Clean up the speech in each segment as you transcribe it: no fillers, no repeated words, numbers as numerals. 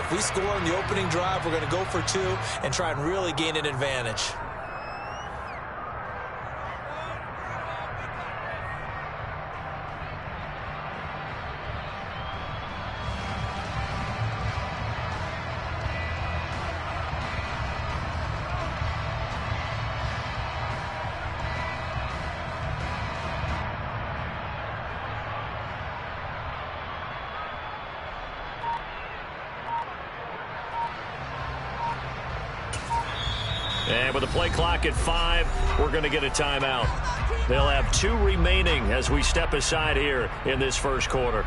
If we score in the opening drive, we're going to go for 2 and try and really gain an advantage. And with the play clock at 5, we're going to get a timeout. They'll have 2 remaining as we step aside here in this first quarter.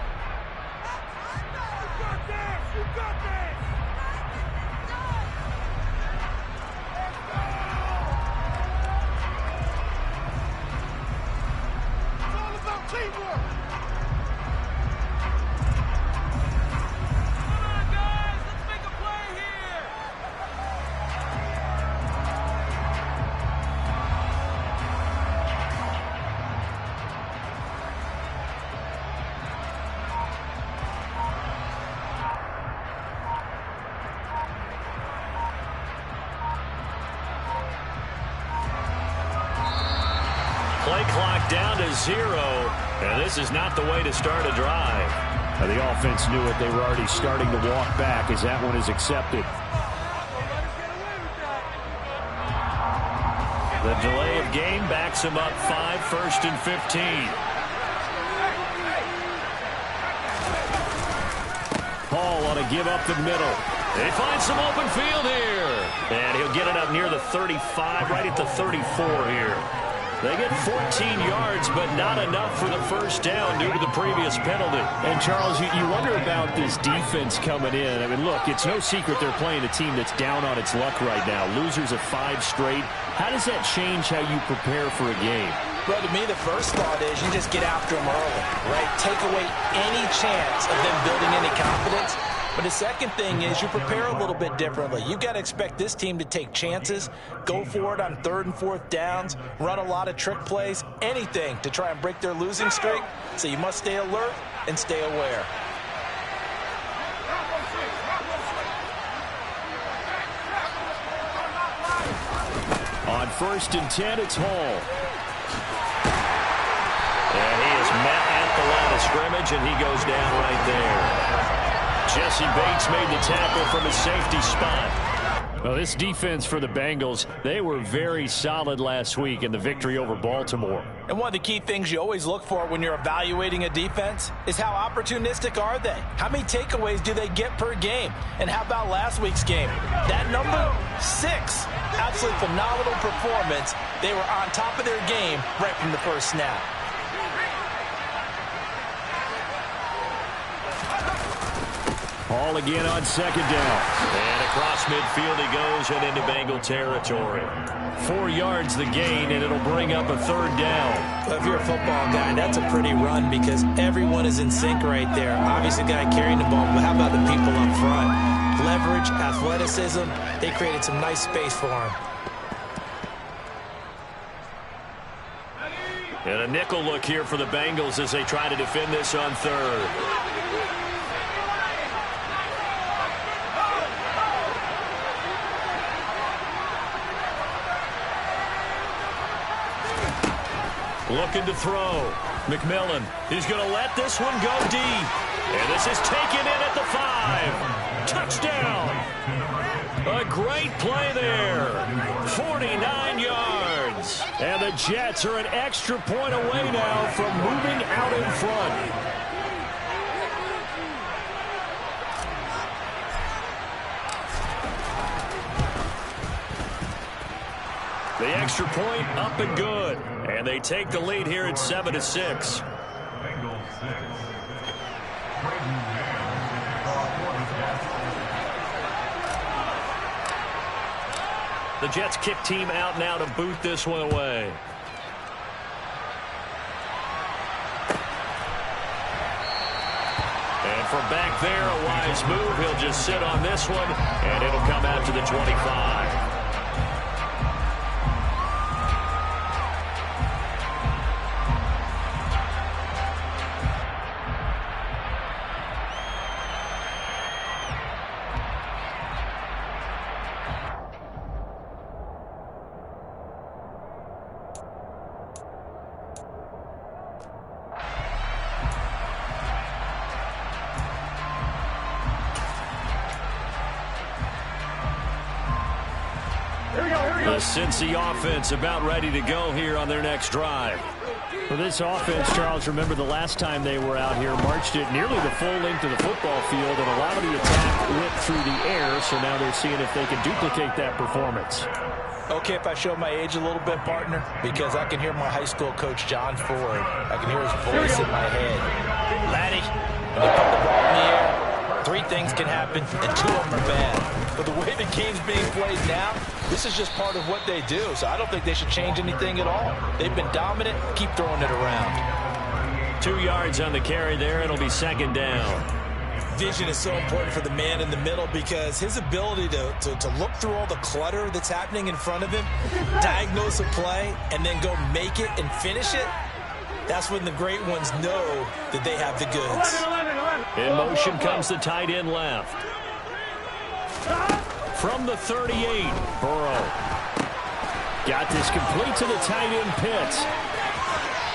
Play clock down to 0, and this is not the way to start a drive. Now, the offense knew it. They were already starting to walk back as that one is accepted. The delay of game backs him up 5, 1st and 15. Paul on a give up the middle. They find some open field here. And he'll get it up near the 35, right at the 34 here. They get 14 yards, but not enough for the first down due to the previous penalty. And, Charles, you wonder about this defense coming in. I mean, look, it's no secret they're playing a team that's down on its luck right now. Losers of 5 straight. How does that change how you prepare for a game? Well, to me, the first thought is you just get after them early, right? Take away any chance of them building any confidence. But the second thing is you prepare a little bit differently. You've got to expect this team to take chances, go for it on 3rd and 4th downs, run a lot of trick plays, anything to try and break their losing streak. So you must stay alert and stay aware. On 1st and 10, it's Hall. And he is met at the line of scrimmage, and he goes down right there. Jesse Bates made the tackle from his safety spot. Well, this defense for the Bengals, they were very solid last week in the victory over Baltimore. And one of the key things you always look for when you're evaluating a defense is how opportunistic are they? How many takeaways do they get per game? And how about last week's game? That number, 6. Absolutely phenomenal performance. They were on top of their game right from the first snap. Hall again on 2nd down. And across midfield he goes and into Bengal territory. 4 yards the gain, and it'll bring up a 3rd down. Well, if you're a football guy, that's a pretty run because everyone is in sync right there. Obviously, the guy carrying the ball, but how about the people up front? Leverage, athleticism, they created some nice space for him. And a nickel look here for the Bengals as they try to defend this on 3rd. Looking to throw. McMillan. He's going to let this one go deep. And this is taken in at the 5. Touchdown. A great play there. 49 yards. And the Jets are an extra point away now from moving out in front. The extra point up and good. And they take the lead here at 7-6. The Jets kick team out now to boot this one away. And from back there, a wise move. He'll just sit on this one, and it'll come out to the 25. The Cincy offense about ready to go here on their next drive. For this offense, Charles, remember the last time they were out here, marched it nearly the full length of the football field, and a lot of the attack went through the air, so now they're seeing if they can duplicate that performance. Okay, if I show my age a little bit, partner, because I can hear my high school coach, John Ford. I can hear his voice in my head. Laddie, when you put the ball in the air, 3 things can happen, and 2 of them are bad. But the way the game's being played now, this is just part of what they do. So I don't think they should change anything at all. They've been dominant. Keep throwing it around. 2 yards on the carry there. It'll be 2nd down. Vision is so important for the man in the middle because his ability to look through all the clutter that's happening in front of him, diagnose a play, and then go make it and finish it, that's when the great ones know that they have the goods. In motion comes the tight end left. From the 38, Burrow. Got this complete to the tight end Pitts.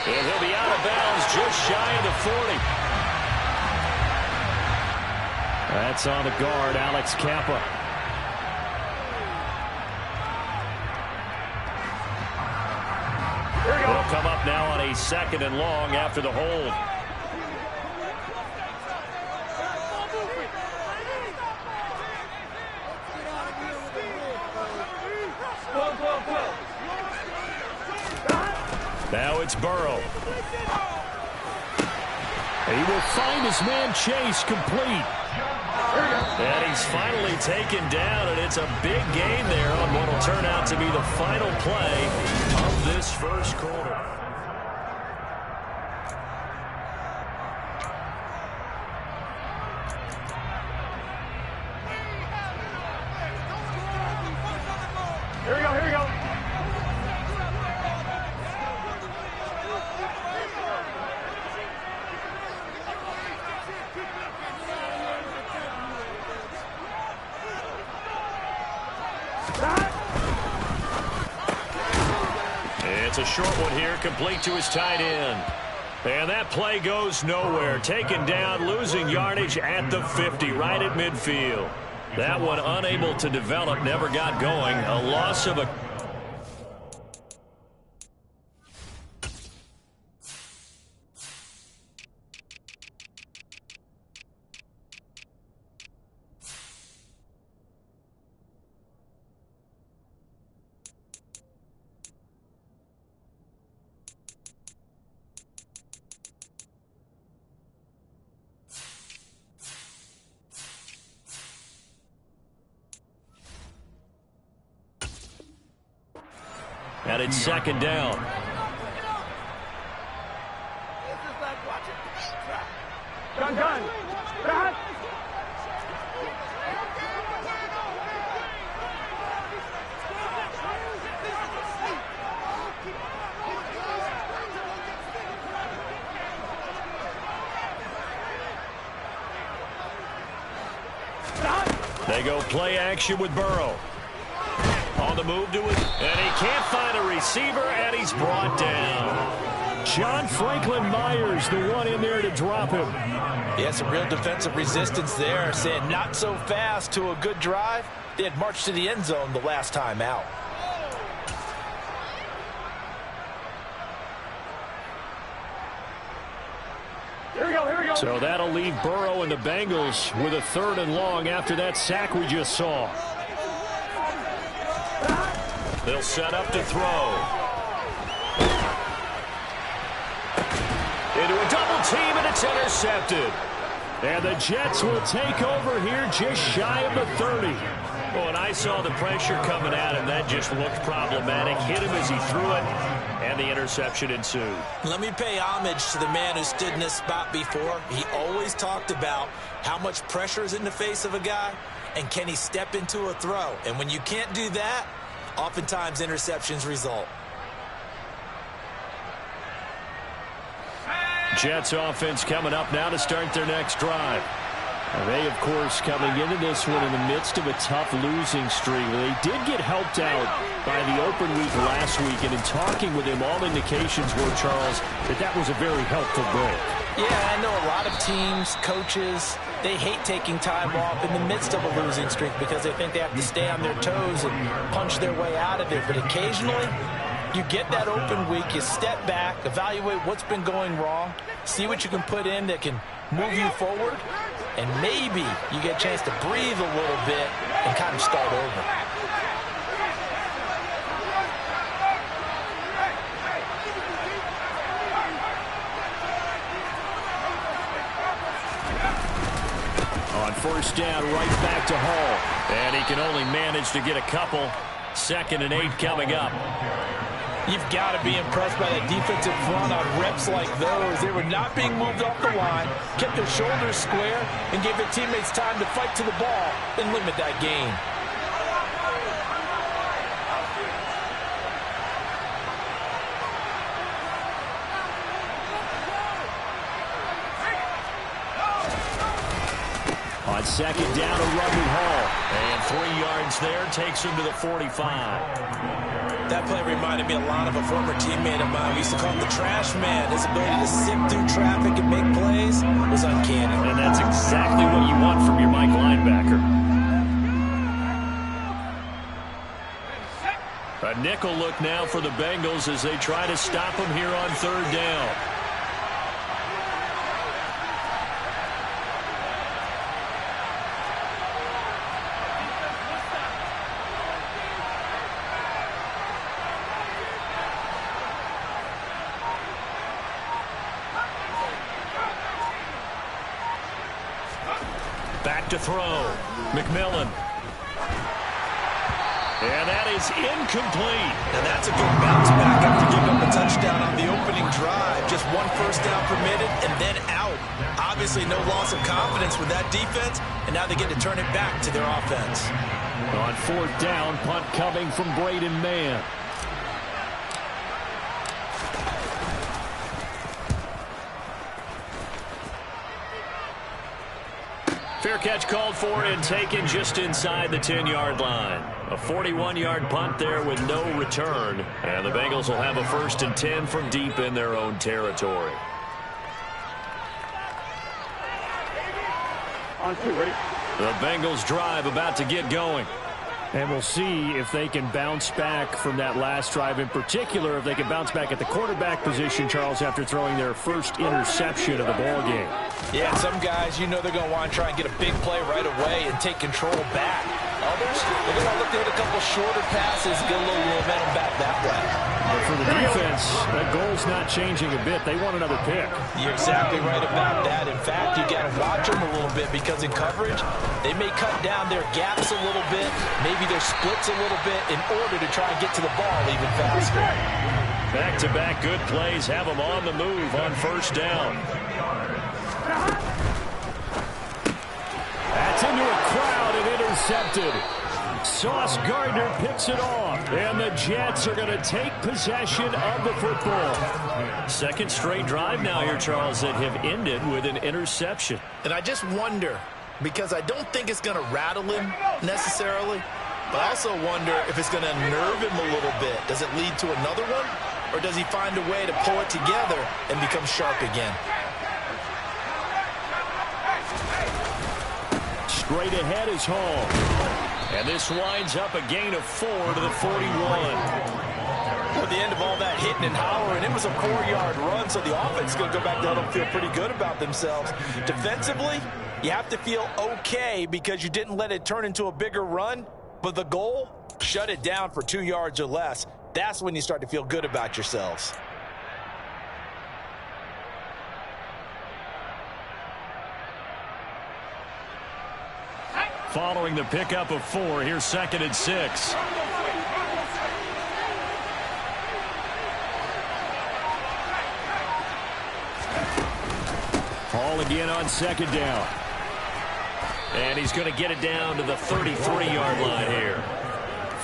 And he'll be out of bounds just shy of the 40. That's on the guard, Alex Kappa. It'll come up now on a 2nd and long after the hold. Now it's Burrow. He will find his man Chase complete. And he's finally taken down, and it's a big gain there on what will turn out to be the final play of this first quarter. Here we go, here we go. It's a short one here, complete to his tight end. And that play goes nowhere. Taken down, losing yardage at the 50, right at midfield. That one unable to develop, never got going. A loss of a... And it's 2nd down. Gun. Back. They go play action with Burrow. On the move to it, and he can't find a receiver, and he's brought down. John Franklin Myers, the one in there to drop him. Yeah, some real defensive resistance there, saying not so fast to a good drive. They had marched to the end zone the last time out. Here we go. So that'll leave Burrow and the Bengals with a 3rd and long after that sack we just saw. They'll set up to throw. Into a double team, and it's intercepted. And the Jets will take over here just shy of the 30. Well, and I saw the pressure coming at him. That just looked problematic. Hit him as he threw it, and the interception ensued. Let me pay homage to the man who stood in this spot before. He always talked about how much pressure is in the face of a guy, and can he step into a throw. And when you can't do that, oftentimes interceptions result. Jets offense coming up now to start their next drive. They, of course, coming into this one in the midst of a tough losing streak. They did get helped out by the open week last week, and in talking with him, all indications were, Charles, that was a very helpful break. Yeah, I know a lot of teams, coaches, they hate taking time off in the midst of a losing streak because they think they have to stay on their toes and punch their way out of it. But occasionally, you get that open week, you step back, evaluate what's been going wrong, see what you can put in that can move you forward, and maybe you get a chance to breathe a little bit and kind of start over. On first down, right back to Hall. And he can only manage to get a couple. 2nd and 8 coming up. You've got to be impressed by that defensive front on reps like those. They were not being moved off the line, kept their shoulders square, and gave their teammates time to fight to the ball and limit that gain. On 2nd down, a run with Hall. And 3 yards there, takes him to the 45. That play reminded me a lot of a former teammate of mine. We used to call him the trash man. His ability to sift through traffic and make plays was uncanny. And that's exactly what you want from your Mike linebacker. A nickel look now for the Bengals as they try to stop him here on 3rd down. Back to throw. McMillan. And that is incomplete. And that's a good bounce back after giving up a touchdown on the opening drive. Just 1 first down permitted and then out. Obviously no loss of confidence with that defense, and now they get to turn it back to their offense. On 4th down, punt coming from Braden Mann. Fair catch called for and taken just inside the 10-yard line. A 41-yard punt there with no return. And the Bengals will have a 1st and 10 from deep in their own territory. On 2, ready? The Bengals drive about to get going. And we'll see if they can bounce back from that last drive. In particular, if they can bounce back at the quarterback position, Charles, after throwing their first interception of the ball game. Yeah, some guys, you know they're going to want to try and get a big play right away and take control back. Others, they're going to look to hit a couple shorter passes, get a little momentum back that way. But for the defense, that goal's not changing a bit. They want another pick. You're exactly right about that. In fact, you got to watch them a little bit because in coverage, they may cut down their gaps a little bit, maybe their splits a little bit in order to try and get to the ball even faster. Back-to-back good plays have them on the move on 1st down. That's into a crowd and intercepted. Sauce Gardner picks it off, and the Jets are going to take possession of the football. 2nd straight drive now here, Charles, that have ended with an interception. And I just wonder, because I don't think it's going to rattle him necessarily, but I also wonder if it's going to nerve him a little bit. Does it lead to another one, or does he find a way to pull it together and become sharp again? Straight ahead is Hall. And this winds up a gain of 4 to the 41. At the end of all that hitting and hollering, it was a 4-yard run, so the offense is going to go back down and feel pretty good about themselves. Defensively, you have to feel okay because you didn't let it turn into a bigger run, but the goal, shut it down for 2 yards or less. That's when you start to feel good about yourselves. Following the pickup of 4, here's 2nd and 6. Hall again on 2nd down. And he's going to get it down to the 33-yard line here.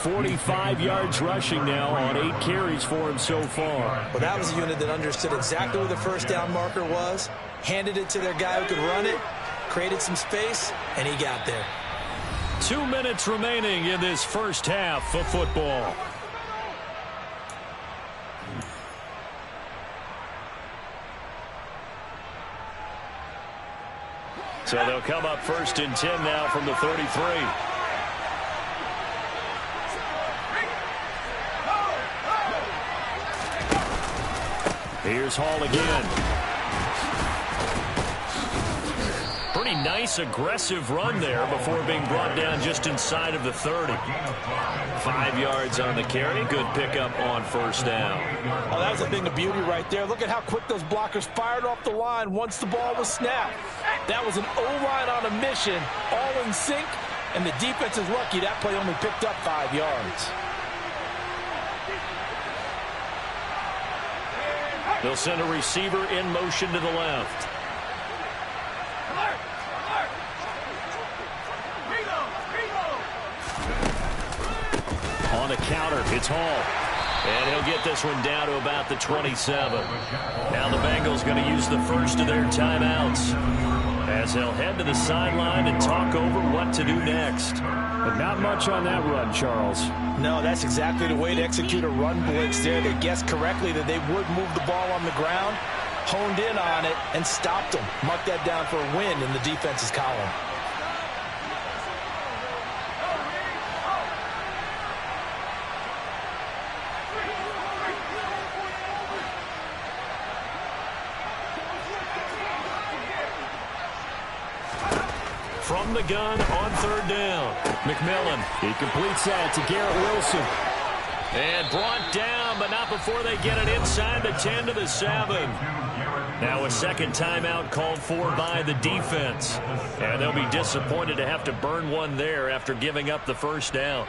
45 yards rushing now on 8 carries for him so far. Well, that was a unit that understood exactly where the first down marker was, handed it to their guy who could run it, created some space, and he got there. 2 minutes remaining in this first half of football. So they'll come up 1st and 10 now from the 33. Here's Hall again. Pretty nice aggressive run there before being brought down just inside of the 30. 5 yards on the carry. Good pickup on 1st down. Oh, that was a thing of beauty right there. Look at how quick those blockers fired off the line once the ball was snapped. That was an O-line on a mission, all in sync, and the defense is lucky that play only picked up 5 yards. They'll send a receiver in motion to the left. On the counter, it's Hall. And he'll get this one down to about the 27. Now the Bengals going to use the first of their timeouts as they'll head to the sideline and talk over what to do next. But not much on that run, Charles. No, that's exactly the way to execute a run blitz there. They guessed correctly that they would move the ball on the ground, honed in on it, and stopped them. Mark that down for a win in the defense's column. From the gun on 3rd down. McMillan. He completes that to Garrett Wilson. And brought down, but not before they get it inside the 10 to the 7. Now a second timeout called for by the defense. And they'll be disappointed to have to burn one there after giving up the 1st down.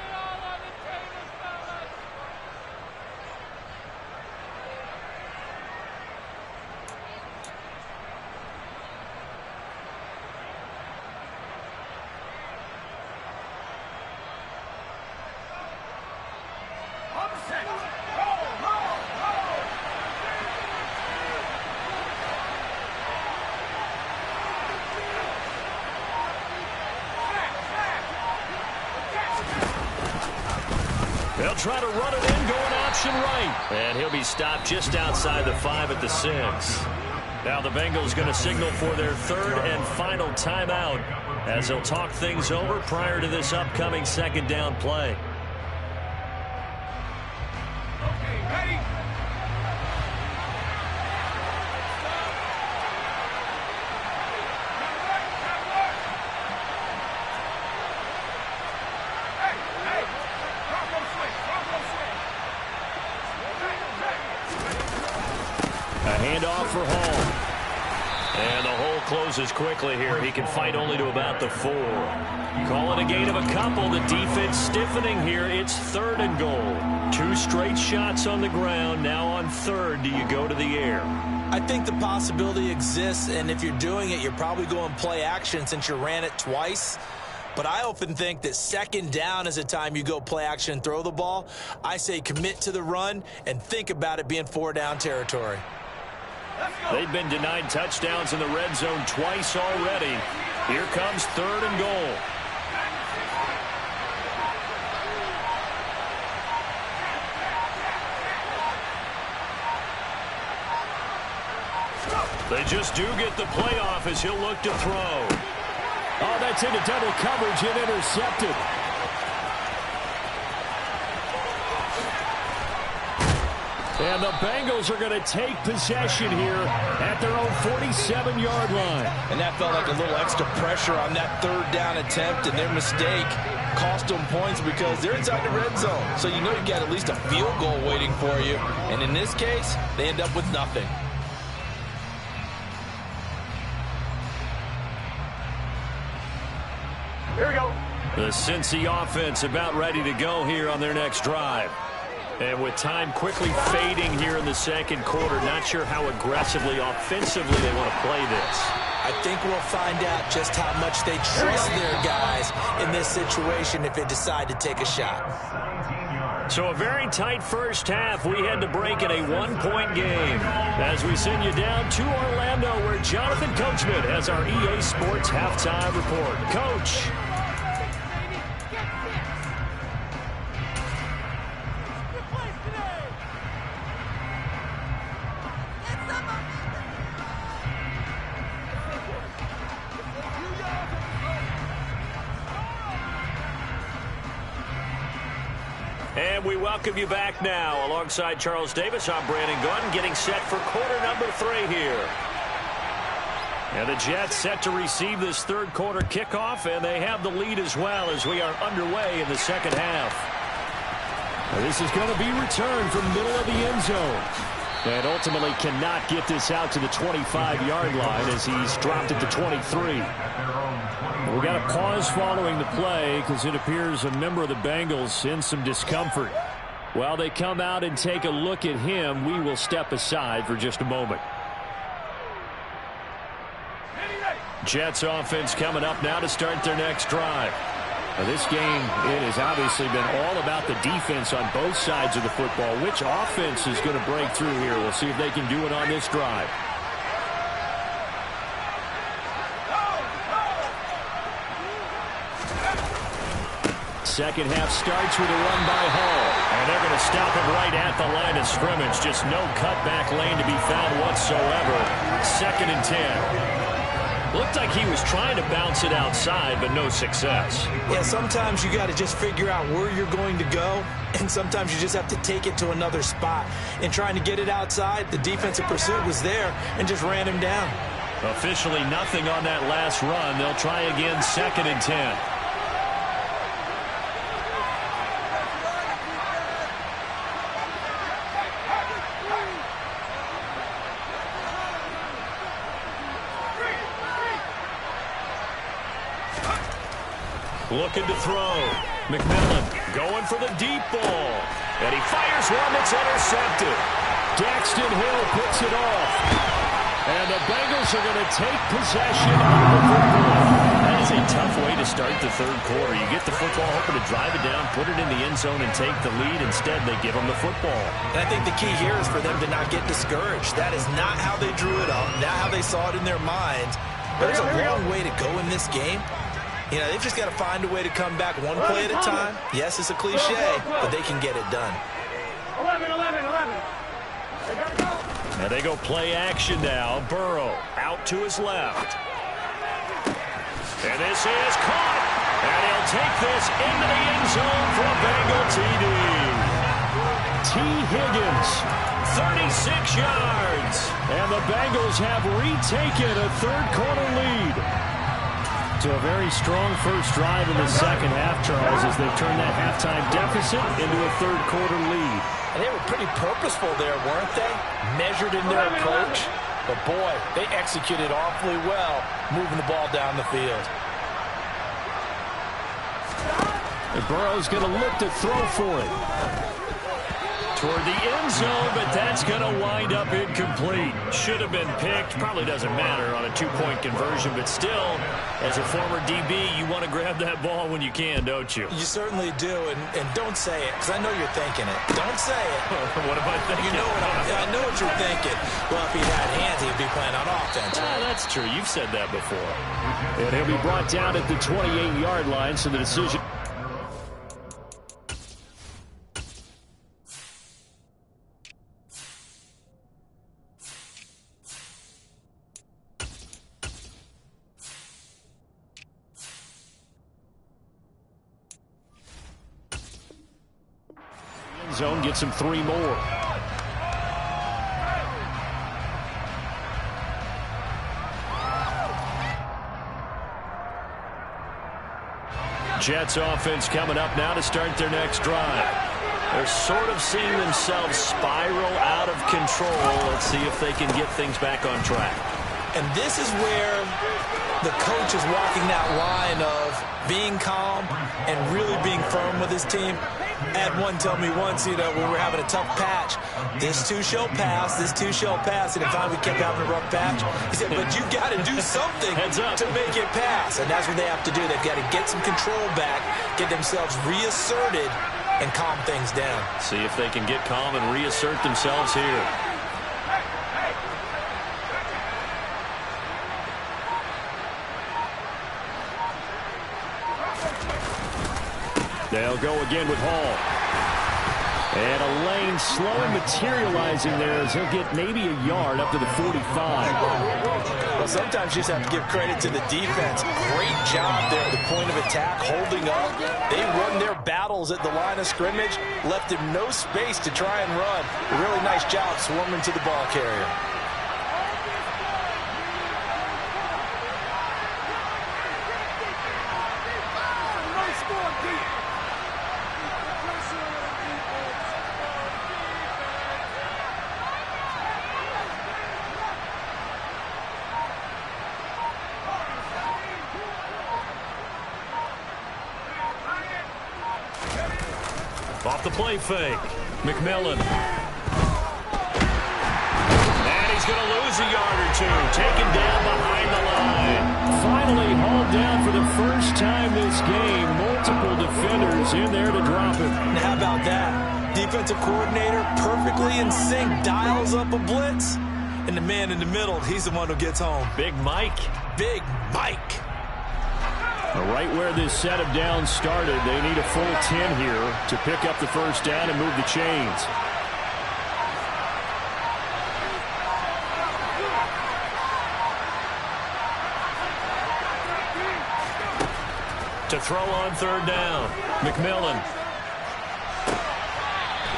They'll try to run it in, going option right. And he'll be stopped just outside the 5 at the 6. Now the Bengals going to signal for their 3rd and final timeout as they'll talk things over prior to this upcoming 2nd down play. Handoff for Hall. And the hole closes quickly here. He can fight only to about the 4. Call it a gain of a couple. The defense stiffening here. It's 3rd and goal. 2 straight shots on the ground. Now on 3rd, do you go to the air? I think the possibility exists, and if you're doing it, you're probably going play action since you ran it twice. But I often think that 2nd down is a time you go play action and throw the ball. I say commit to the run and think about it being 4 down territory. They've been denied touchdowns in the red zone twice already. Here comes 3rd and goal. They just do get the playoff as he'll look to throw. Oh, that's into double coverage and intercepted. And the Bengals are going to take possession here at their own 47-yard line. And that felt like a little extra pressure on that 3rd down attempt, and their mistake cost them points because they're inside the red zone. So you know you got at least a field goal waiting for you. And in this case, they end up with nothing. Here we go. The Cincy offense about ready to go here on their next drive. And with time quickly fading here in the 2nd quarter, not sure how aggressively, offensively they want to play this. I think we'll find out just how much they trust their guys in this situation if they decide to take a shot. So a very tight first half. We had to break in a 1-point game as we send you down to Orlando where Jonathan Coachman has our EA Sports halftime report. Coach. And we welcome you back now. Alongside Charles Davis, I'm Brandon Gunn, getting set for quarter number 3 here. And the Jets set to receive this third quarter kickoff, and they have the lead as well as we are underway in the second half. This is going to be returned from the middle of the end zone. And ultimately cannot get this out to the 25-yard line as he's dropped at the 23. We've got a pause following the play because it appears a member of the Bengals in some discomfort. While they come out and take a look at him, we will step aside for just a moment. Jets offense coming up now to start their next drive. Now this game, it has obviously been all about the defense on both sides of the football. Which offense is going to break through here? We'll see if they can do it on this drive. Second half starts with a run by Hall. And they're going to stop him right at the line of scrimmage. Just no cutback lane to be found whatsoever. 2nd and 10. Looked like he was trying to bounce it outside, but no success. Yeah, sometimes you got to just figure out where you're going to go, and sometimes you just have to take it to another spot. In trying to get it outside, the defensive pursuit was there and just ran him down. Officially nothing on that last run. They'll try again, 2nd and 10. Looking to throw. McMillan going for the deep ball. And he fires one that's intercepted. Daxton Hill picks it off. And the Bengals are going to take possession of the football. That is a tough way to start the third quarter. You get the football, hoping to drive it down, put it in the end zone, and take the lead. Instead, they give them the football. And I think the key here is for them to not get discouraged. That is not how they drew it up, not how they saw it in their minds. But there's a long way to go in this game. You know, they've just got to find a way to come back one play at a time. Yes, it's a cliche, but they can get it done. 11. And they go play action now. Burrow out to his left. And this is caught. And he'll take this into the end zone for a Bengal TD. T. Higgins, 36 yards. And the Bengals have retaken a third quarter lead. So a very strong first drive in the second half, Charles, as they've turned that halftime deficit into a third quarter lead. And they were pretty purposeful there, weren't they? Measured in their approach. But boy, they executed awfully well, moving the ball down the field. And Burrow's going to look to throw for it. Toward the end zone, but that's going to wind up incomplete. Should have been picked. Probably doesn't matter on a two-point conversion, but still, as a former DB, you want to grab that ball when you can, don't you? You certainly do, and don't say it, because I know you're thinking it. Don't say it. What am I thinking? You know I know what you're thinking. Well, if he had hands, he'd be playing on offense. Right? That's true. You've said that before. And he'll be brought down at the 28-yard line, so the decision... zone gets him 3 more. Jets offense coming up now to start their next drive. They're sort of seeing themselves spiral out of control. Let's see if they can get things back on track. And this is where the coach is walking that line of being calm and really being firm with his team. I had one tell me once, you know, when we were having a tough patch, this too shall pass, this too shall pass. And if we kept having a rough patch, he said, but you got to do something to make it pass. And that's what they have to do. They've got to get some control back, get themselves reasserted, and calm things down. See if they can get calm and reassert themselves here. They'll go again with Hall. And a lane slowly materializing there as he'll get maybe a yard up to the 45. Well, sometimes you just have to give credit to the defense. Great job there at the point of attack, holding up. They won their battles at the line of scrimmage, left him no space to try and run. A really nice job swarming to the ball carrier. Off the play fake. McMillan. And he's going to lose a yard or two. Taken down behind the line. Finally hauled down for the first time this game. Multiple defenders in there to drop him. And how about that? Defensive coordinator perfectly in sync, dials up a blitz. And the man in the middle, he's the one who gets home. Big Mike. Big Mike. Right where this set of downs started, they need a full 10 here to pick up the first down and move the chains. To throw on third down. McMillan.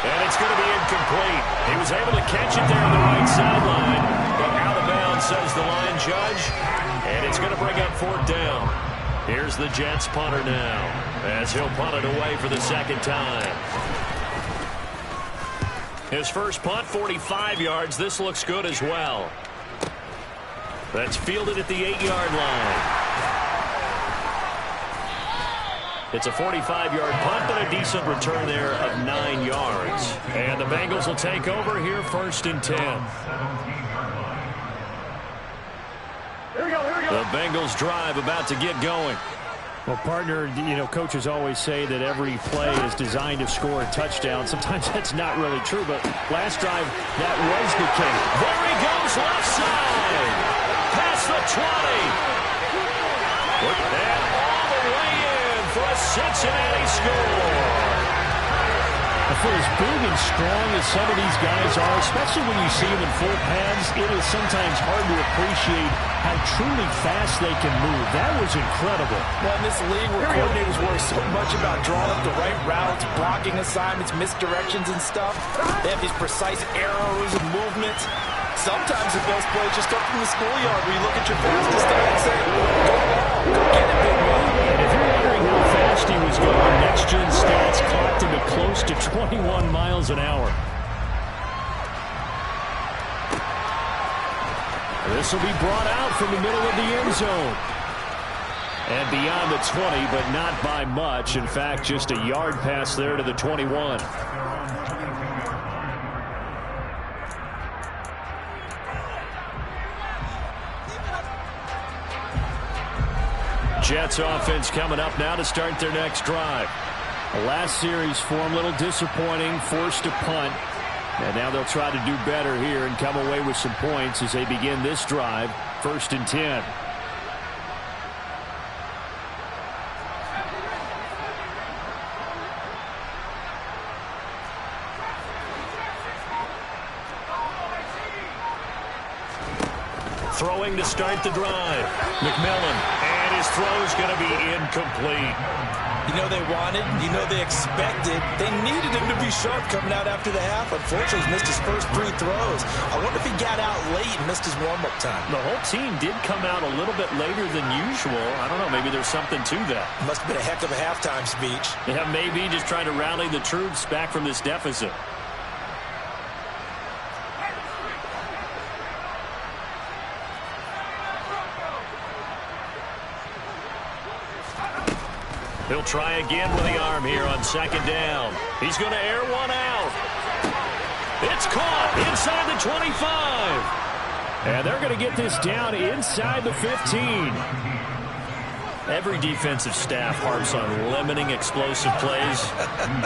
And it's going to be incomplete. He was able to catch it there on the right sideline. But out of bounds, says the line judge. And it's going to bring up fourth down. Here's the Jets punter now, as he'll punt it away for the second time. His first punt, 45 yards. This looks good as well. That's fielded at the 8-yard line. It's a 45-yard punt, but a decent return there of 9 yards. And the Bengals will take over here, 1st and 10. The Bengals drive about to get going. Well, partner, coaches always say that every play is designed to score a touchdown. Sometimes that's not really true, but last drive, that was the case. There he goes, left side. Past the 20. And all the way in for a Cincinnati score. For as big and strong as some of these guys are, especially when you see them in full pads, it is sometimes hard to appreciate how truly fast they can move. That was incredible. Well, in this league where coordinators worry so much about drawing up the right routes, blocking assignments, misdirections and stuff, they have these precise arrows and movements. Sometimes the best plays just start from the schoolyard where you look at your fastest guy and say, go long, go get it, big man. And if you're wondering how fast he was going, next-gen stats clocked him at close to 21 miles an hour. This will be brought out from the middle of the end zone. And beyond the 20, but not by much. In fact, just a yard pass there to the 21. Jets offense coming up now to start their next drive. The last series for them, a little disappointing, forced to punt. And now they'll try to do better here and come away with some points as they begin this drive, 1st and 10. Throwing to start the drive. McMillan. And his throw's going to be incomplete. You know they wanted, you know they expected. They needed him to be sharp coming out after the half. Unfortunately, he's missed his first 3 throws. I wonder if he got out late and missed his warm-up time. The whole team did come out a little bit later than usual. I don't know, maybe there's something to that. Must have been a heck of a halftime speech. Yeah, maybe just trying to rally the troops back from this deficit. He'll try again with the arm here on 2nd down. He's going to air one out. It's caught inside the 25. And they're going to get this down inside the 15. Every defensive staff harps on limiting explosive plays.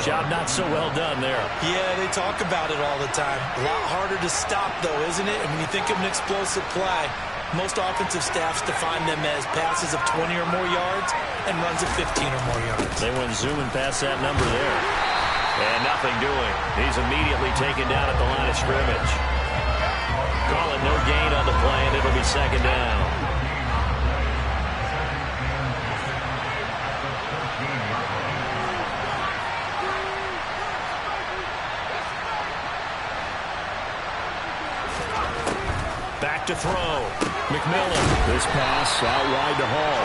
Job not so well done there. Yeah, they talk about it all the time. A lot harder to stop, though, isn't it? And when you think of an explosive play, most offensive staffs define them as passes of 20 or more yards and runs of 15 or more yards. They went zooming past that number there. And nothing doing. He's immediately taken down at the line of scrimmage. call it no gain on the play, and it'll be second down. Back to throw. McMillan. This pass out wide to Hall.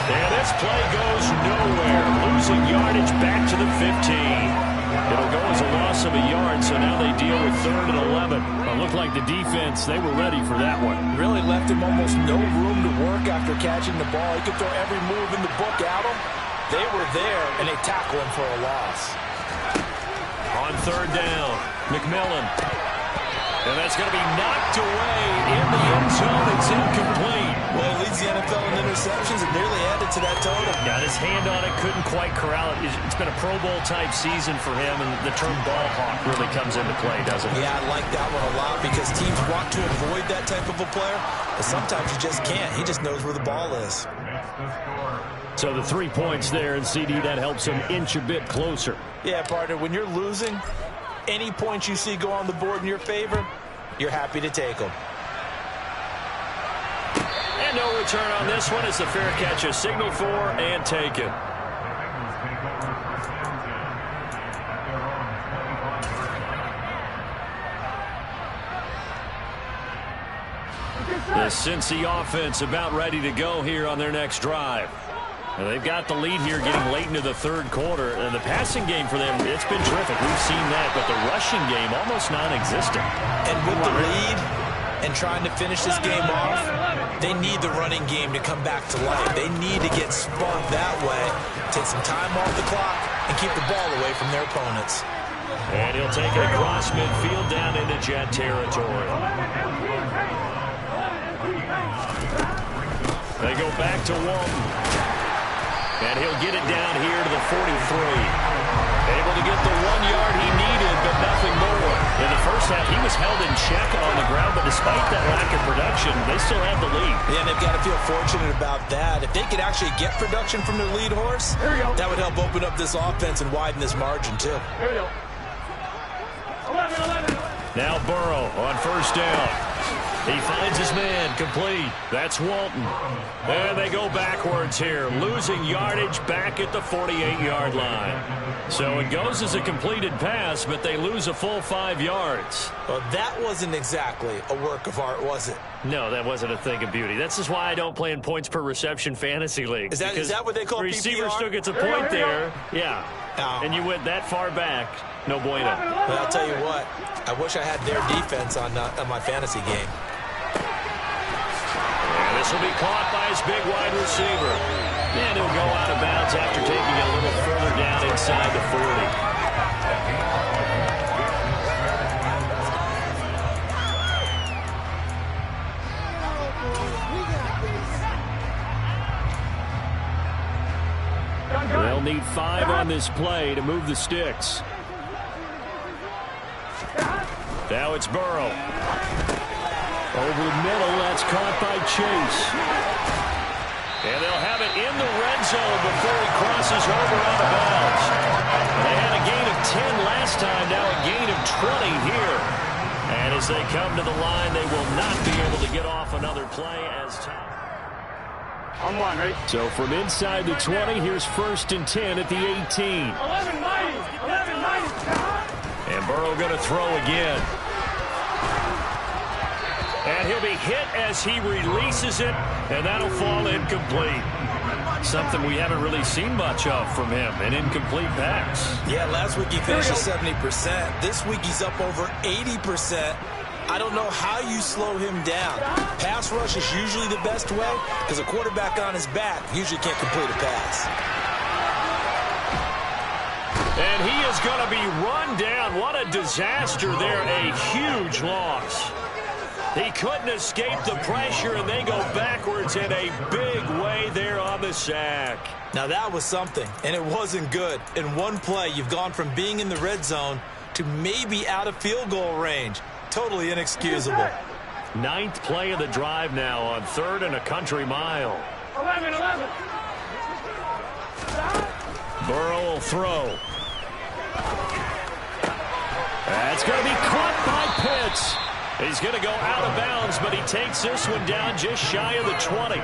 And this play goes nowhere. Losing yardage back to the 15. It'll go as a loss of a yard, so now they deal with 3rd and 11. It looked like the defense, they were ready for that one. Really left him almost no room to work after catching the ball. He could throw every move in the book at him. They were there, and they tackle him for a loss. On 3rd down, McMillan. And that's going to be knocked away in the end zone. It's incomplete. Well, he leads the NFL in interceptions and nearly added to that total. Got his hand on it, couldn't quite corral it. It's been a Pro Bowl-type season for him, and the term ball hawk really comes into play, doesn't it? Yeah, I like that one a lot because teams want to avoid that type of a player, but sometimes you just can't. He just knows where the ball is. So the 3 points there, and CD, that helps him inch a bit closer. Yeah, partner, when you're losing, any points you see go on the board in your favor, you're happy to take them. And no return on this one as the fair catch is signaled for and taken. The Cincy offense about ready to go here on their next drive. And they've got the lead here getting late into the 3rd quarter. And the passing game for them, it's been terrific. We've seen that, but the rushing game almost non-existent. And with the lead and trying to finish this game off, they need the running game to come back to life. They need to get spun that way, take some time off the clock, and keep the ball away from their opponents. And he'll take it across midfield down into Jet territory. They go back to Walton. And he'll get it down here to the 43. Able to get the 1 yard he needed, but nothing more. In the first half, he was held in check on the ground, but despite that lack of production, they still have the lead. Yeah, and they've got to feel fortunate about that. If they could actually get production from their lead horse, that would help open up this offense and widen this margin, too. Here we go. 11. Now Burrow on 1st down. He finds his man, complete. That's Walton. And they go backwards here, losing yardage back at the 48-yard line. So it goes as a completed pass, but they lose a full 5 yards. Well, that wasn't exactly a work of art, was it? No, that wasn't a thing of beauty. That's just why I don't play in points per reception fantasy leagues. Is that what they call receiver PPR? still gets a point there. Yeah. Oh. And you went that far back. No bueno. Well, I'll tell you what. I wish I had their defense on my fantasy game. And this will be caught by his big wide receiver. And he'll go out of bounds after taking it a little further down inside the 40. They'll need 5 on this play to move the sticks. Now it's Burrow. Over the middle, that's caught by Chase. And they'll have it in the red zone before he crosses over out of bounds. They had a gain of 10 last time, now a gain of 20 here. And as they come to the line, they will not be able to get off another play as time. On 1, ready? So from inside the 20, here's 1st and 10 at the 18. 11, mighty. And Burrow going to throw again. And he'll be hit as he releases it, and that'll fall incomplete. Something we haven't really seen much of from him, an incomplete pass. Yeah, last week he finished at 70%. This week he's up over 80%. I don't know how you slow him down. Pass rush is usually the best way because a quarterback on his back usually can't complete a pass. And he is going to be run down. What a disaster there. A huge loss. He couldn't escape the pressure, and they go backwards in a big way there on the sack. Now that was something, and it wasn't good. In one play, you've gone from being in the red zone to maybe out of field goal range. Totally inexcusable. 9th play of the drive now on 3rd and a country mile. 11. Burrow will throw. That's going to be caught by Pitts. He's going to go out of bounds, but he takes this one down just shy of the 20.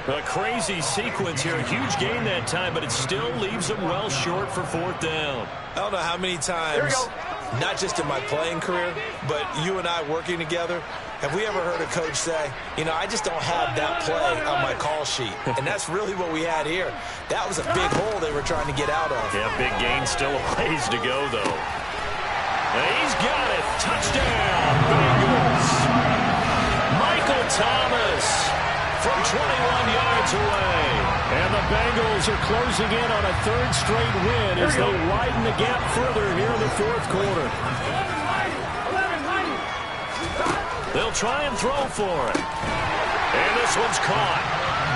A crazy sequence here. A huge gain that time, but it still leaves him well short for 4th down. I don't know how many times, not just in my playing career, but you and I working together, have we ever heard a coach say, you know, I just don't have that play on my call sheet. And that's really what we had here. That was a big hole they were trying to get out of. Yeah, big gain, still a ways to go, though. And he's got it. Touchdown, Bengals. Michael Thomas from 21 yards away. And the Bengals are closing in on a 3rd straight win as they widen the gap further here in the 4th quarter. They'll try and throw for it. And this one's caught.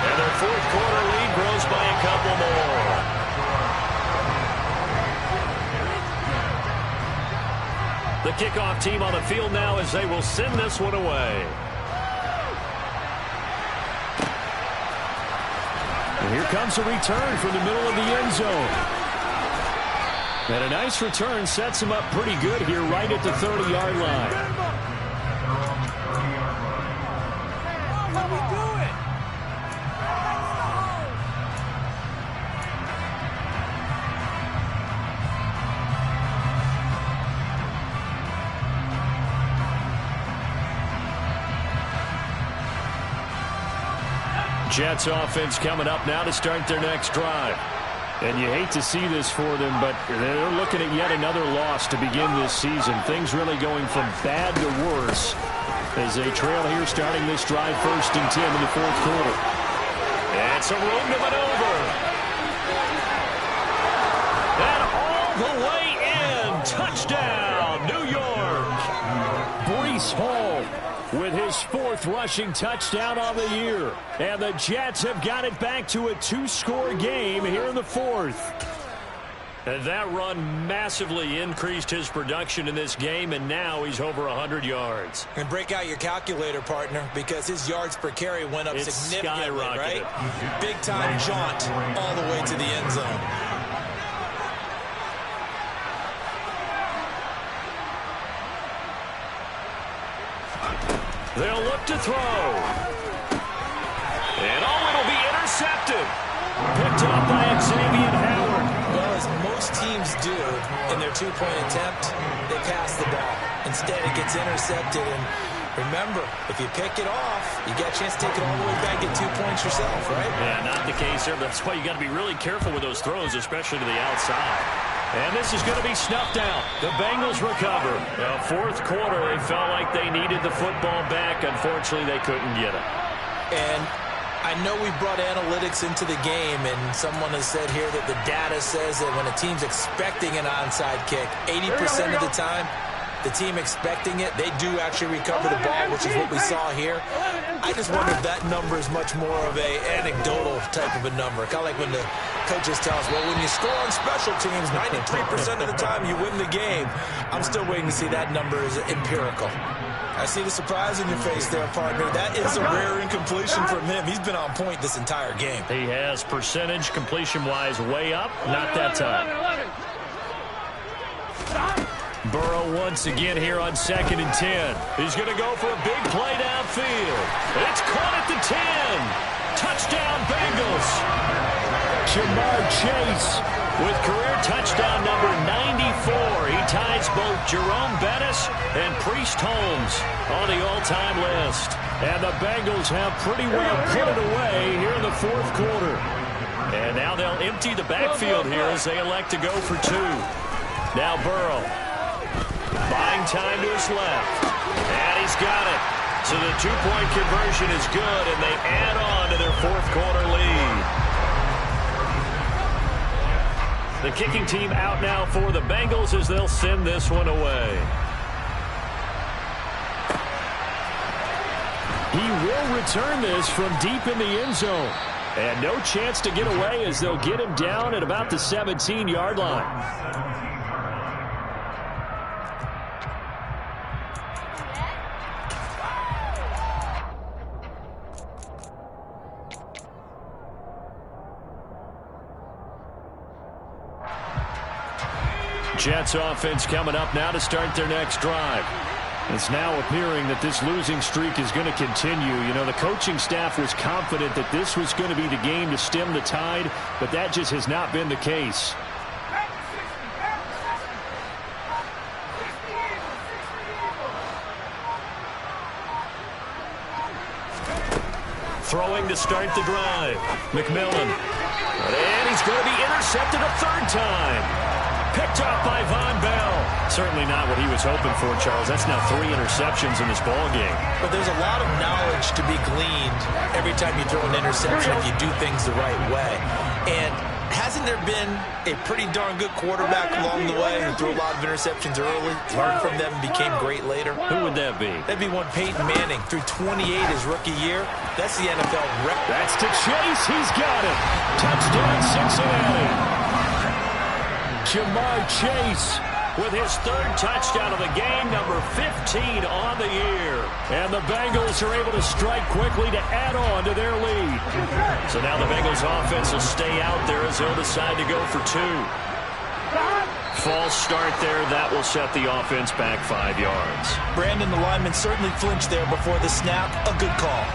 And their 4th quarter lead grows by a couple more. The kickoff team on the field now as they will send this one away. And here comes a return from the middle of the end zone. And a nice return sets him up pretty good here right at the 30-yard line. Jets offense coming up now to start their next drive. And you hate to see this for them, but they're looking at yet another loss to begin this season. Things really going from bad to worse as they trail here starting this drive 1st and 10 in the 4th quarter. And some room to maneuver. And all the way in. Touchdown, New York. Breece Hall with his 4th rushing touchdown on the year. And the Jets have got it back to a 2-score game here in the 4th. And that run massively increased his production in this game, and now he's over 100 yards. And break out your calculator, partner, because his yards per carry went up significantly, right? Big-time jaunt all the way to the end zone. They'll look to throw. And it'll be intercepted. Picked up by Xavier Howard. Well, as most teams do in their 2-point attempt, they pass the ball. Instead, it gets intercepted. And remember, if you pick it off, you got a chance to take it all the way back and get 2 points yourself, right? Yeah, not the case there. That's why you got to be really careful with those throws, especially to the outside. And this is going to be snuffed out. The Bengals recover. The 4th quarter, they felt like they needed the football back. Unfortunately, they couldn't get it. And I know we brought analytics into the game, and someone has said here that the data says that when a team's expecting an onside kick, 80% of the time, the team expecting it, they do actually recover the ball, which is what we saw here. I just wonder if that number is much more of a anecdotal type of a number. Kind of like when the coaches tell us, well, when you score on special teams, 93% of the time you win the game. I'm still waiting to see that number is empirical. I see the surprise in your face there, partner. That is a rare incompletion from him. He's been on point this entire game. He has percentage completion-wise way up. Not that time. Burrow once again here on 2nd and 10. He's going to go for a big play downfield. It's caught at the 10. Touchdown, Bengals. Jamar Chase with career touchdown number 94. He ties both Jerome Bettis and Priest Holmes on the all-time list. And the Bengals have pretty well put it away here in the 4th quarter. And now they'll empty the backfield here as they elect to go for 2. Now Burrow. Buying time to his left. And he's got it. So the 2-point conversion is good, and they add on to their 4th quarter lead. The kicking team out now for the Bengals as they'll send this one away. He will return this from deep in the end zone. And no chance to get away as they'll get him down at about the 17-yard line. Jets offense coming up now to start their next drive. It's now appearing that this losing streak is going to continue. You know, the coaching staff was confident that this was going to be the game to stem the tide, but that just has not been the case. Throwing to start the drive. McMillan. And he's going to be intercepted a third time. Picked off by Von Bell. Certainly not what he was hoping for, Charles. That's now 3 interceptions in this ball game. But there's a lot of knowledge to be gleaned every time you throw an interception if you do things the right way. And hasn't there been a pretty darn good quarterback along the way who threw a lot of interceptions early, learned from them, and became great later? Who would that be? That'd be one Peyton Manning. Threw 28 his rookie year. That's the NFL record. That's to Chase. He's got it. Touchdown, Cincinnati. Ja'Marr Chase with his 3rd touchdown of the game, number 15 on the year. And the Bengals are able to strike quickly to add on to their lead. So now the Bengals offense will stay out there as they'll decide to go for 2. False start there. That will set the offense back 5 yards. Brandon, the lineman, certainly flinched there before the snap. A good call.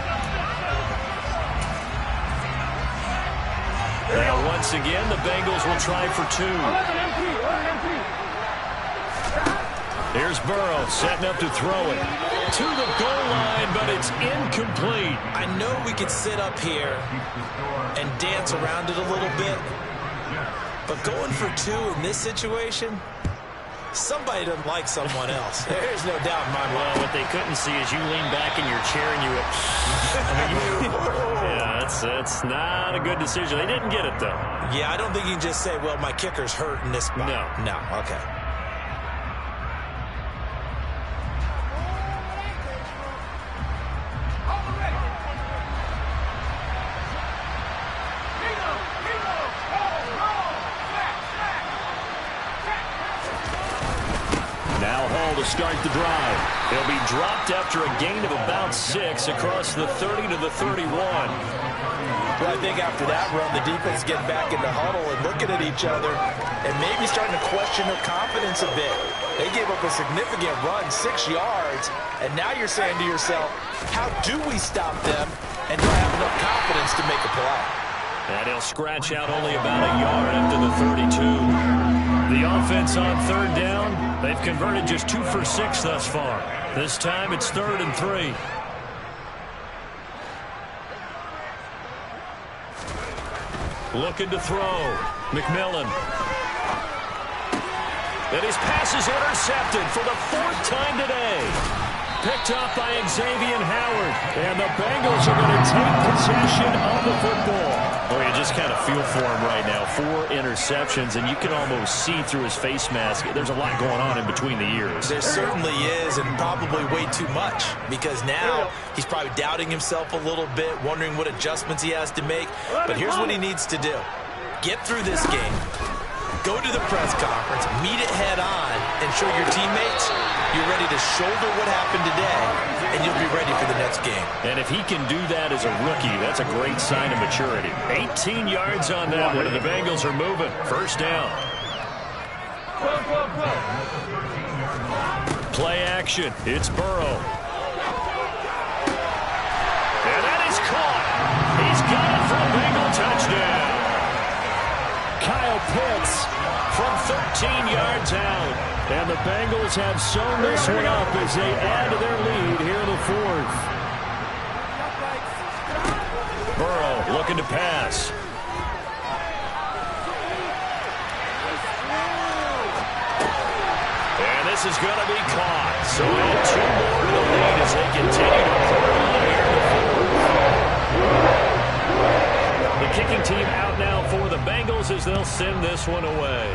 Now, once again, the Bengals will try for 2. Here's Burrow setting up to throw it to the goal line, but it's incomplete. I know we could sit up here and dance around it a little bit, but going for 2 in this situation, somebody doesn't like someone else. There's no doubt in my mind. Well, what they couldn't see is you lean back in your chair and you went, yeah, that's not a good decision. They didn't get it, though. Yeah, I don't think you can just say, well, my kicker's hurt in this spot. No, okay. Start the drive. He'll be dropped after a gain of about 6 across the 30 to the 31. Well, I think after that run, the defense getting back in the huddle and looking at each other and maybe starting to question their confidence a bit. They gave up a significant run, 6 yards, and now you're saying to yourself, how do we stop them, and do I have enough confidence to make a play? And he'll scratch out only about a yard up to the 32. The offense on 3rd down, they've converted just 2 for 6 thus far. This time it's 3rd and 3. Looking to throw. McMillan. And his pass is intercepted for the 4th time today. Picked off by Xavier Howard. And the Bengals are going to take possession of the football. Oh, you just kind of feel for him right now. 4 interceptions, and you can almost see through his face mask. There's a lot going on in between the ears. There certainly is, and probably way too much, because now he's probably doubting himself a little bit, wondering what adjustments he has to make. But here's what he needs to do. Get through this game. Go to the press conference, meet it head on, and show your teammates you're ready to shoulder what happened today, and you'll be ready for the next game. And if he can do that as a rookie, that's a great sign of maturity. 18 yards on that one, and the Bengals are moving. 1st down. Play action. It's Burrow. And that is caught. He's got it for a Bengal touchdown. Kyle Pitts from 13 yards out. And the Bengals have sewn this one up as they add to their lead here in the 4th. Burrow looking to pass. And this is going to be caught. So add 2 more to the lead as they continue to put it on here in the 4th. The kicking team out now for the Bengals as they'll send this one away.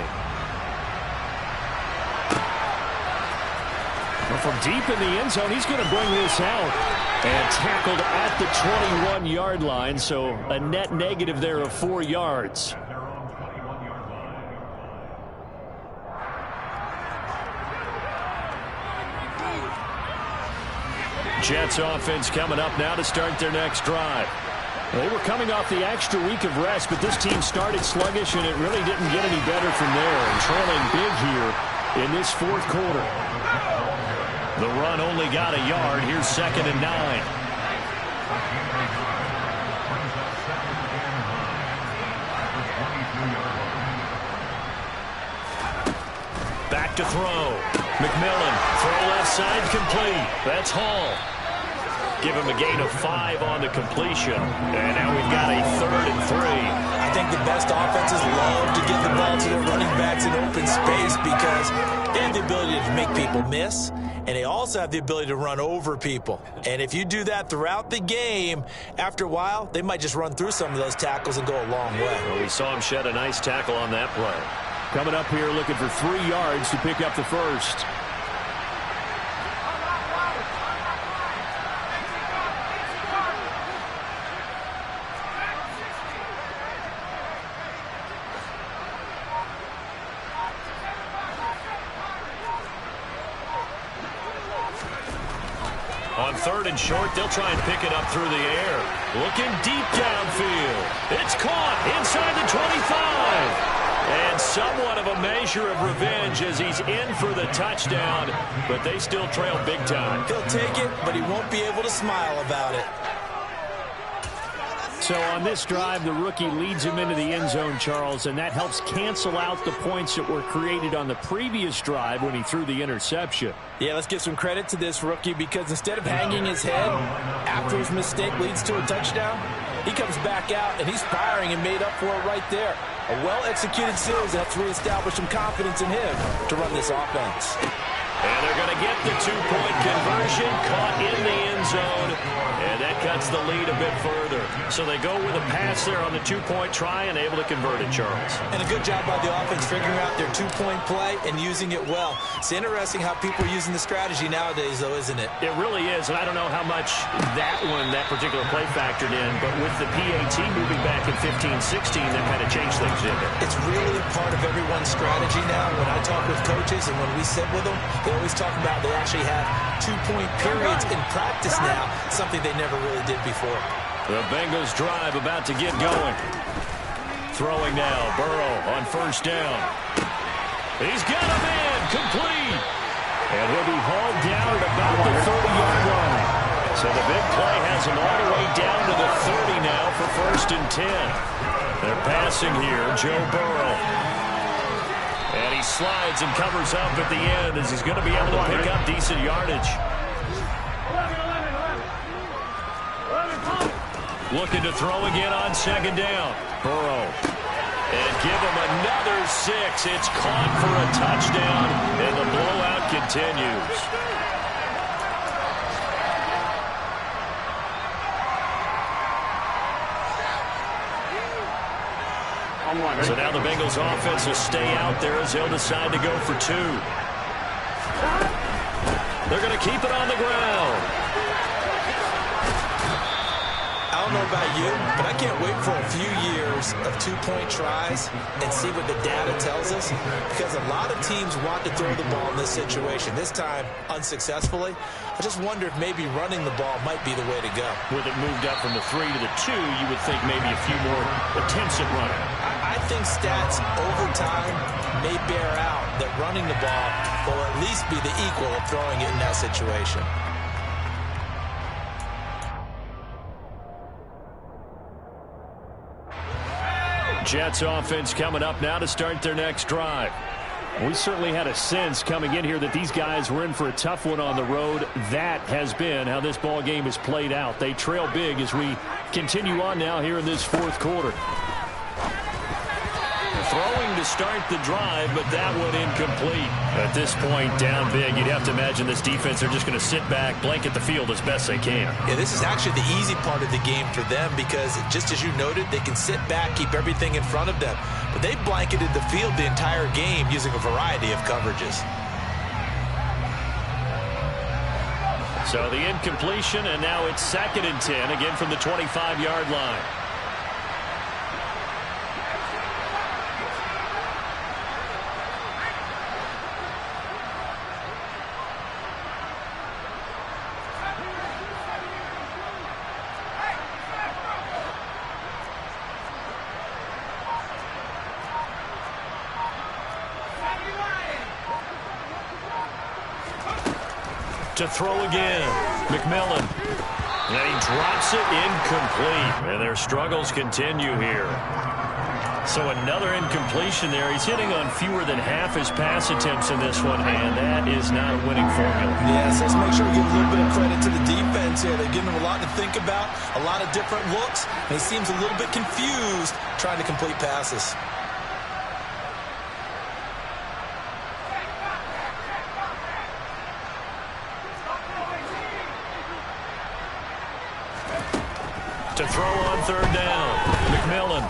From deep in the end zone, he's going to bring this out. And tackled at the 21-yard line, so a net negative there of 4 yards. Jets offense coming up now to start their next drive. They were coming off the extra week of rest, but this team started sluggish, and it really didn't get any better from there. And trailing big here in this 4th quarter. The run only got a yard. Here's 2nd and 9. Back to throw. McMillan, throw left side, complete. That's Hall. Give him a gain of 5 on the completion. And now we've got a 3rd and 3. I think the best offenses love to give the ball to their running backs in open space because they have the ability to make people miss, and they also have the ability to run over people. And if you do that throughout the game, after a while, they might just run through some of those tackles and go a long way. Well, we saw him shed a nice tackle on that play. Coming up here looking for 3 yards to pick up the first. On 3rd and short, they'll try and pick it up through the air. Looking deep downfield. It's caught inside the 25. And somewhat of a measure of revenge as he's in for the touchdown, but they still trail big time. He'll take it, but he won't be able to smile about it. So on this drive, the rookie leads him into the end zone, Charles, and that helps cancel out the points that were created on the previous drive when he threw the interception. Yeah, let's give some credit to this rookie because instead of hanging his head after his mistake leads to a touchdown, he comes back out and he's firing and made up for it right there. A well-executed series helps reestablish some confidence in him to run this offense. And they're going to get the 2-point conversion, caught in the end zone, and that cuts the lead a bit further. So they go with a pass there on the 2-point try and able to convert it, Charles. And a good job by the offense figuring out their 2-point play and using it well. It's interesting how people are using the strategy nowadays, though, isn't it? It really is, and I don't know how much that particular play factored in, but with the PAT moving back in 15-16, that kind of changed things, didn't it? It's really part of everyone's strategy now. When I talk with coaches and when we sit with them, they always talk about they actually have 2-point periods in practice now, something they never really did before. The Bengals drive about to get going. Throwing now, Burrow on 1st down. He's got a man, complete. And he'll be hauled down at about the 30-yard line. So the big play has him all the way down to the 30 now for 1st and 10. They're passing here, Joe Burrow. And he slides and covers up at the end as he's going to be able to pick up decent yardage. Looking to throw again on 2nd down. Burrow. And give him another 6. It's caught for a touchdown, and the blowout continues. So now the Bengals offense will stay out there as they'll decide to go for 2. They're going to keep it on the ground. I don't know about you, but I can't wait for a few years of 2-point tries and see what the data tells us, because a lot of teams want to throw the ball in this situation. This time, unsuccessfully. I just wonder if maybe running the ball might be the way to go. With it moved up from the 3 to the 2, you would think maybe a few more attempts at running. I think stats over time may bear out that running the ball will at least be the equal of throwing it in that situation. Jets offense coming up now to start their next drive. We certainly had a sense coming in here that these guys were in for a tough one on the road. That has been how this ball game is played out. They trail big as we continue on now here in this 4th quarter. Throwing to start the drive, but that one incomplete. At this point, down big, you'd have to imagine this defense are just going to sit back, blanket the field as best they can. Yeah, this is actually the easy part of the game for them because, just as you noted, they can sit back, keep everything in front of them. But they blanketed the field the entire game using a variety of coverages. So the incompletion, and now it's 2nd and 10, again from the 25-yard line. to throw again. McMillan. And he drops it incomplete. And their struggles continue here. So another incompletion there. He's hitting on fewer than half his pass attempts in this one, and that is not a winning formula. Yes, let's make sure we give a little bit of credit to the defense here. They're giving him a lot to think about, a lot of different looks, and he seems a little bit confused trying to complete passes. To throw on third down, McMillan.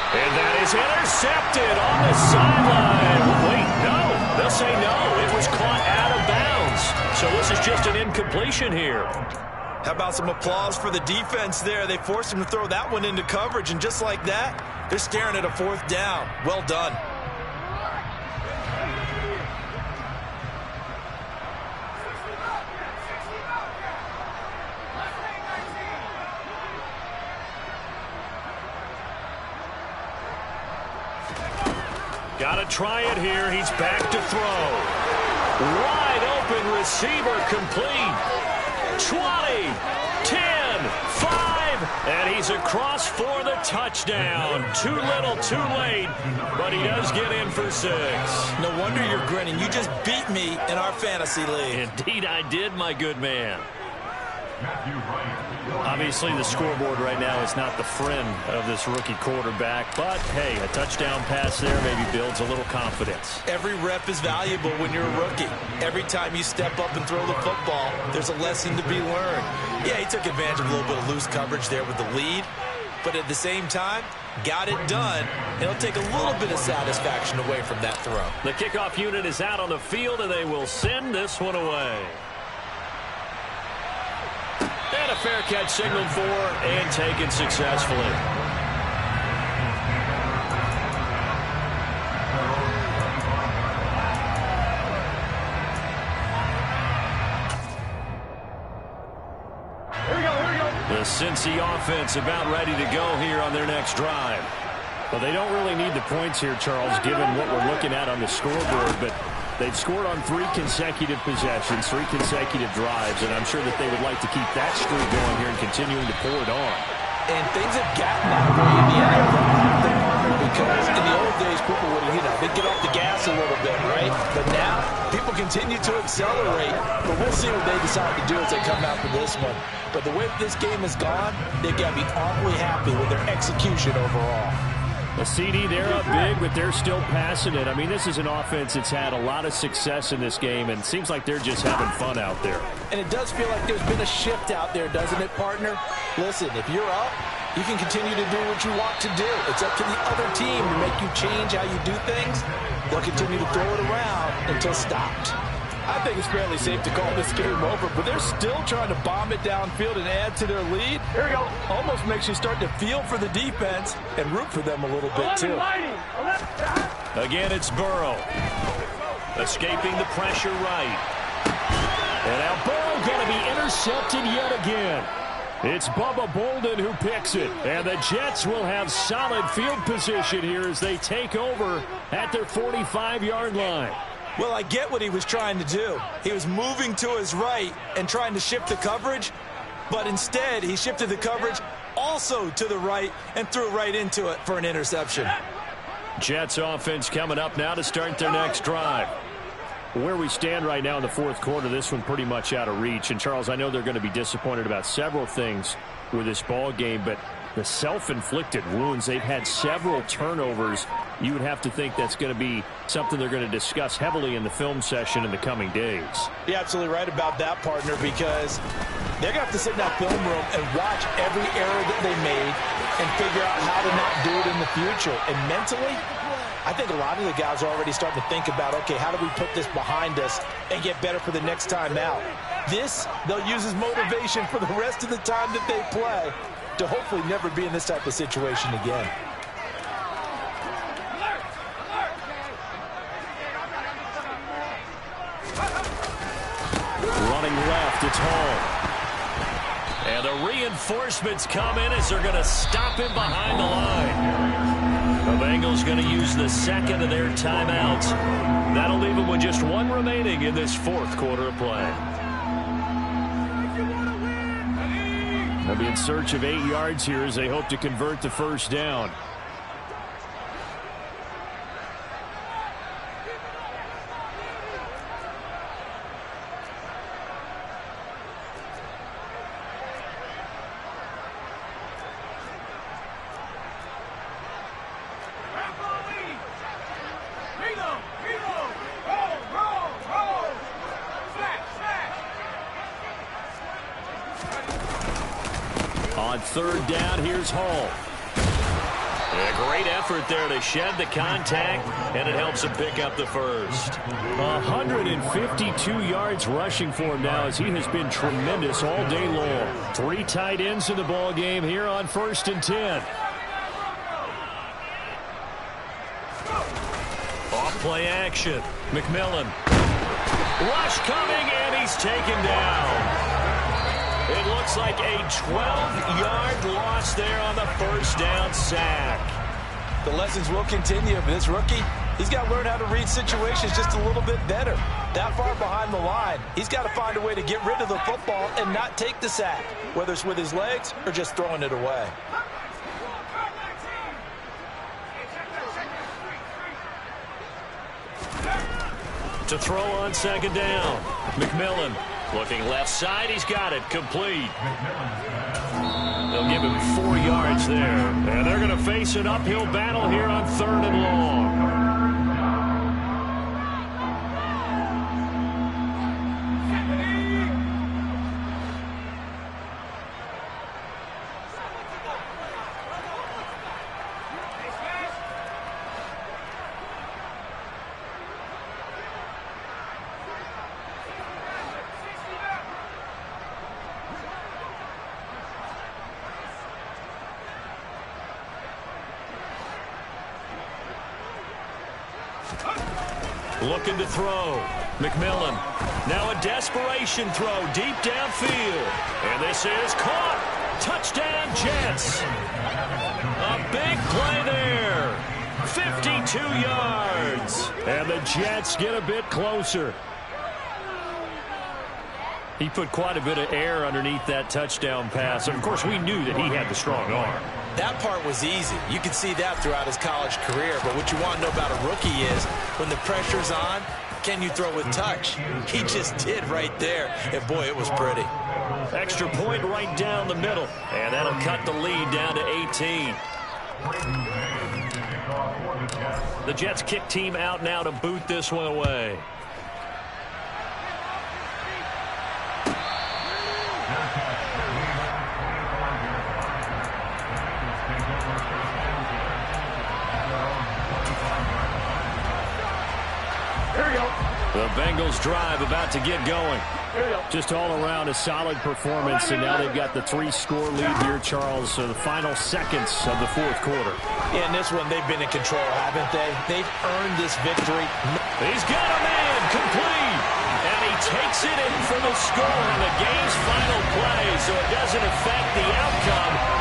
And that is intercepted on the sideline. Wait, no. They'll say no. It was caught out of bounds. So this is just an incompletion here. How about some applause for the defense there? They forced him to throw that one into coverage, and just like that, they're staring at a fourth down. Well done. Got to try it here. He's back to throw. Wide open receiver complete. 20, 10, 5, and he's across for the touchdown. Too little, too late, but he does get in for 6. No wonder you're grinning. You just beat me in our fantasy league. Indeed I did, my good man. Obviously, the scoreboard right now is not the friend of this rookie quarterback, but, hey, a touchdown pass there maybe builds a little confidence. Every rep is valuable when you're a rookie. Every time you step up and throw the football, there's a lesson to be learned. Yeah, he took advantage of a little bit of loose coverage there with the lead, but at the same time, got it done. It'll take a little bit of satisfaction away from that throw. The kickoff unit is out on the field, and they will send this one away. And a fair catch signaled for and taken successfully. Here we go. The Cincy offense about ready to go here on their next drive. Well, they don't really need the points here, Charles, given what we're looking at on the scoreboard, but they've scored on 3 consecutive possessions, 3 consecutive drives, and I'm sure that they would like to keep that streak going here and continuing to pour it on. And things have gotten that way in the NFL because in the old days, people would, they'd get off the gas a little bit, right? But now, people continue to accelerate, but we'll see what they decide to do as they come out for this one. But the way this game has gone, they've got to be awfully happy with their execution overall. A CD, they're up big, but they're still passing it. I mean, this is an offense that's had a lot of success in this game, and it seems like they're just having fun out there. And it does feel like there's been a shift out there, doesn't it, partner? Listen, if you're up, you can continue to do what you want to do. It's up to the other team to make you change how you do things. They'll continue to throw it around until stopped. I think it's fairly safe to call this game over, but they're still trying to bomb it downfield and add to their lead. Here we go. Almost makes you start to feel for the defense and root for them a little bit, too. Again, it's Burrow. Escaping the pressure right. And now Burrow going to be intercepted yet again. It's Bubba Bolden who picks it. And the Jets will have solid field position here as they take over at their 45-yard line. Well, I get what he was trying to do. He was moving to his right and trying to shift the coverage, but instead he shifted the coverage also to the right and threw right into it for an interception. Jets offense coming up now to start their next drive. Where we stand right now in the fourth quarter, this one pretty much out of reach. And, Charles, I know they're going to be disappointed about several things with this ball game, but the self-inflicted wounds, they've had several turnovers. You would have to think that's going to be something they're going to discuss heavily in the film session in the coming days. You're absolutely right about that, partner, because they're going to have to sit in that film room and watch every error that they made and figure out how to not do it in the future. And mentally, I think a lot of the guys are already starting to think about, okay, how do we put this behind us and get better for the next time out? This, they'll use as motivation for the rest of the time that they play to hopefully never be in this type of situation again. Running left, it's Hall. And the reinforcements come in as they're going to stop him behind the line. The Bengals going to use the second of their timeouts. That'll leave them with just one remaining in this fourth quarter of play. They'll be in search of 8 yards here as they hope to convert the first down. On third down, here's Hall. A great effort there to shed the contact, and it helps him pick up the first. 152 yards rushing for him now as he has been tremendous all day long. 3 tight ends in the ball game here on 1st and 10. Off play action. McMillan. Rush coming, and he's taken down. It looks like a 12-yard loss there on the first down sack. The lessons will continue, but this rookie, he's got to learn how to read situations just a little bit better. That far behind the line, he's got to find a way to get rid of the football and not take the sack, whether it's with his legs or just throwing it away. To throw on second down. McMillan looking left side. He's got it. Complete. They'll give him 4 yards there. And they're going to face an uphill battle here on 3rd and long. Looking to throw. McMillan. Now a desperation throw deep downfield. And this is caught. Touchdown, Jets. A big play there. 52 yards. And the Jets get a bit closer. He put quite a bit of air underneath that touchdown pass. And, of course, we knew that he had the strong arm. That part was easy. You can see that throughout his college career. But what you want to know about a rookie is when the pressure's on, can you throw with touch? He just did right there. And, boy, it was pretty. Extra point right down the middle. And that'll cut the lead down to 18. The Jets kick team out now to boot this one away. The Bengals drive about to get going. Just all around a solid performance, and now they've got the 3-score lead here, Charles. So the final seconds of the fourth quarter. In this one, they've been in control, haven't they? They've earned this victory. He's got a man complete, and he takes it in for the score on the game's final play, so it doesn't affect the outcome.